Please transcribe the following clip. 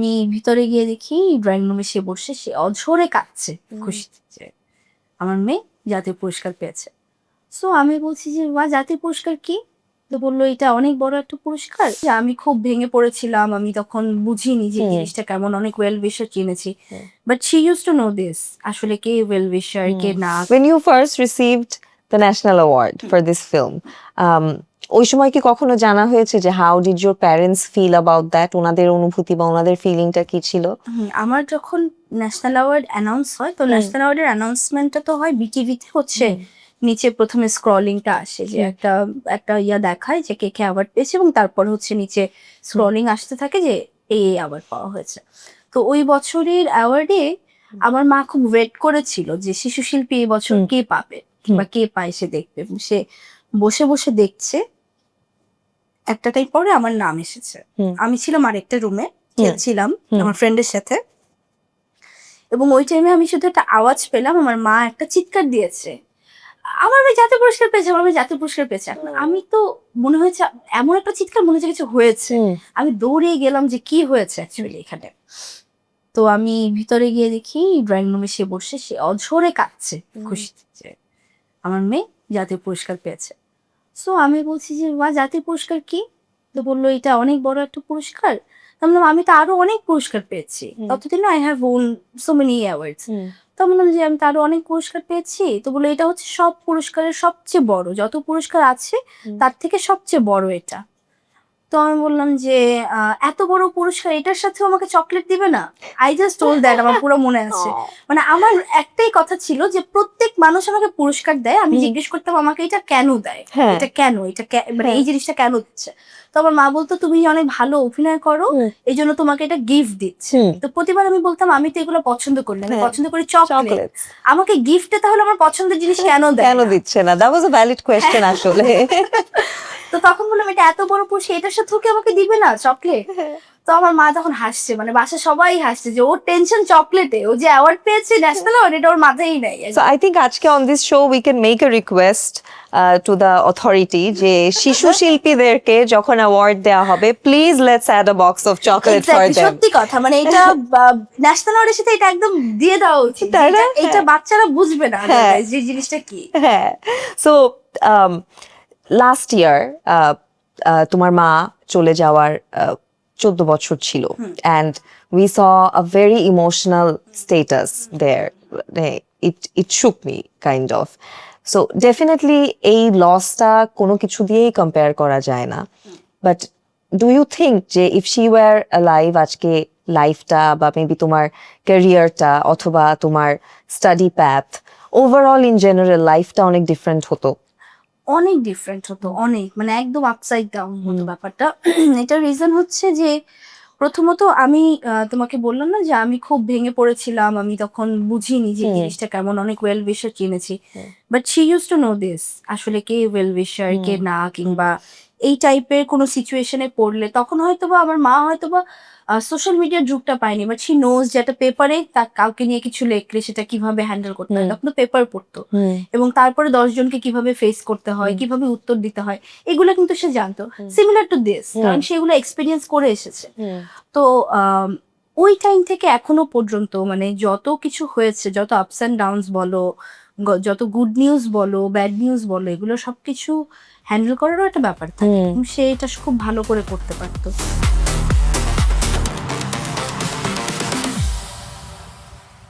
আমি ভিতরে গিয়ে দেখি ড্রয়িং রুমে সে বসে সে অঝরে কাঁদছে খুশিতে যে আমার মেয়ে জাতীয় পুরস্কার পেয়েছে। সো আমি বলছি যে বা জাতীয় পুরস্কার কি? তো বললো এটা অনেক বড় একটা পুরস্কার। যে আমি খুব ভেঙে পড়েছিলাম, আমি তখন বুঝিনি যে জিনিসটা কেমন, অনেক ওয়েল উইশার চিনেছি, but she use to know this আসলে কে ওয়েল উইশার কে না। When you first received the national award for this film, ওই সময় কি কখনো জানা হয়েছে যে how did your parents feel about that? ওনাদের অনুভূতি বা ওনাদের ফিলিংটা কি ছিল? আমার যখন ন্যাশনাল অ্যাওয়ার্ড অ্যানাউন্স হয়, তো ন্যাশনাল অ্যাওয়ার্ডের অ্যানাউন্সমেন্টটা তো হয় বিটিভিতে হচ্ছে। নিচে প্রথমে স্ক্রলিংটা আসে যে একটা একটা ইয়া দেখায় যে কে কে অ্যাওয়ার্ড পেয়েছে, এবং তারপর হচ্ছে নিচে স্ক্রলিং আসতে থাকে যে এই অ্যাওয়ার্ড পাওয়া হয়েছে। তো ওই বছরের অ্যাওয়ার্ডে আমার মা খুব ওয়েট করেছিল যে শিশু শিল্পী এই বছর কে পাবে বা কে পায় সে দেখবে, এবং সে বসে বসে দেখছে। একটা টাইম পরে আমার নাম এসেছে। আমি ছিলাম আরেকটা রুমে খেলছিলাম আমার ফ্রেন্ডের সাথে, এবং ওই টাইমে আমি শুধু একটা আওয়াজ পেলাম, আমার মা একটা চিৎকার দিয়েছে, আমার মেয়ে জাতীয় পুরস্কার পেয়েছে, আমার মেয়ে জাতীয় পুরস্কার পেয়েছে। এখন আমি তো মনে হয়েছে এমন একটা চিৎকার, মনে হচ্ছে কিছু হয়েছে। আমি দৌড়ে গেলাম যে কি হয়েছে অ্যাকচুয়ালি এখানে। তো আমি ভিতরে গিয়ে দেখি ড্রয়িং রুমে সে বসে সে অঝরে কাঁদছে খুশিতে যে আমার মেয়ে জাতীয় পুরস্কার পেয়েছে। সো আমি বলছি যে মা জাতীয় পুরস্কার কি? তো বললো এটা অনেক বড় একটা পুরস্কার। বললাম আমি তো আরো অনেক পুরস্কার পেয়েছি, ততদিন I have won so many awards. তো বললাম যে আমি তো আরো অনেক পুরস্কার পেয়েছি। তো বললো এটা হচ্ছে সব পুরস্কারের সবচেয়ে বড়, যত পুরস্কার আছে তার থেকে সবচেয়ে বড় এটা। তো আমি বললাম যে এত বড় পুরস্কার, এটার সাথেও আমাকে চকলেট দিবে না? আই জাস্ট টোল্ড দ্যাট, আমার পুরো মনে আছে। মানে আমার একটাই কথা ছিল যে প্রত্যেক মানুষ আমাকে পুরস্কার দেয়, আমি জিজ্ঞেস করতাম আমাকে এটা কেন দেয়, এটা কেন, মানে এই জিনিসটা কেন দিচ্ছে। তো আমার মা বলতো তুমি অনেক ভালো অভিনয় করো, এই জন্য তোমাকে এটা গিফট দিচ্ছে। তো প্রতিবার আমি বলতাম আমি তো এগুলো পছন্দ করি না, আমি পছন্দ করি চকলেট, আমাকে গিফটে তাহলে আমার পছন্দের জিনিস কেন দেয়, কেন দিচ্ছে না? That was a valid question আসলে। তো তখন বললাম এটা এত বড় পুরস্কার, এটার সাথেও কি আমাকে দিবে না চকলেট? তো আমার মা তখন হাসছে, মানে বাসা সবাই হাসছে যে ওর টেনশন চকলেটে, ও যে অ্যাওয়ার্ড পেয়েছে ন্যাশনাল অ্যাওয়ার্ড এটা ওর মাথায় নাই। So I think আজকে on this show we can make a request to the authority যে শিশু শিল্পীদেরকে যখন অ্যাওয়ার্ড দেওয়া হবে, please let's add a box of chocolate for them. সত্যি কথা, মানে এটা ন্যাশনাল অ্যাওয়ার্ডের সাথে এটা একদম দিয়ে দেওয়া উচিত। এটা বাচ্চারা বুঝবে না যে জিনিসটা কি। হ্যাঁ, সো লাস্ট ইয়ার তোমার মা চলে যাওয়ার 14 বছর ছিল, and we saw a very emotional status there. It shook me kind of. So definitely এই লসটা কোনো কিছু দিয়েই কম্পেয়ার করা যায় না, বাট ডু ইউ থিঙ্ক যে ইফ শি ওয়ার অ্যালাইভ আজকে লাইফটা বা মেবি তোমার ক্যারিয়ারটা অথবা তোমার study path overall in general লাইফটা অনেক ডিফারেন্ট হতো? অনেক ডিফারেন্ট হতো, অনেক, মানে একদম আপসাইড ডাউন হতো ব্যাপারটা। এটার রিজন হচ্ছে যে প্রথমত আমি তোমাকে বললাম না যে আমি খুব ভেঙে পড়েছিলাম, আমি তখন বুঝিনি যে জিনিসটা কেমন, অনেক ওয়েল উইশার চিনেছি, but she use to know this আসলে কে ওয়েল উইশার কে না, কিংবা এই টাইপের কোনো সিচুয়েশনে পড়লে তখন হয়তোবা আমার মা হয়তোবা সোশ্যাল মিডিয়ার যুগটা পায়নি, বাট শি নোজ যে একটা পেপারে তার কাউকে নিয়ে কিছু লেখলে সেটা কিভাবে হ্যান্ডেল করতে হয়, তখন তো পেপার পড়তো, এবং তারপরে 10 জনকে কিভাবে ফেস করতে হয়, কিভাবে উত্তর দিতে হয়, এগুলো কিন্তু সে জানতো। সিমিলার টু দিস, কারণ সেগুলো এক্সপিরিয়েন্স করে এসেছে। তো ওই টাইম থেকে এখনো পর্যন্ত মানে যত কিছু হয়েছে, যত আপস অ্যান্ড ডাউনস বলো, যত গুড নিউজ বলো ব্যাড নিউজ বলো, এগুলো সবকিছু হ্যান্ডেল করারও একটা ব্যাপার থাকে, সে এটা খুব ভালো করে করতে পারতো।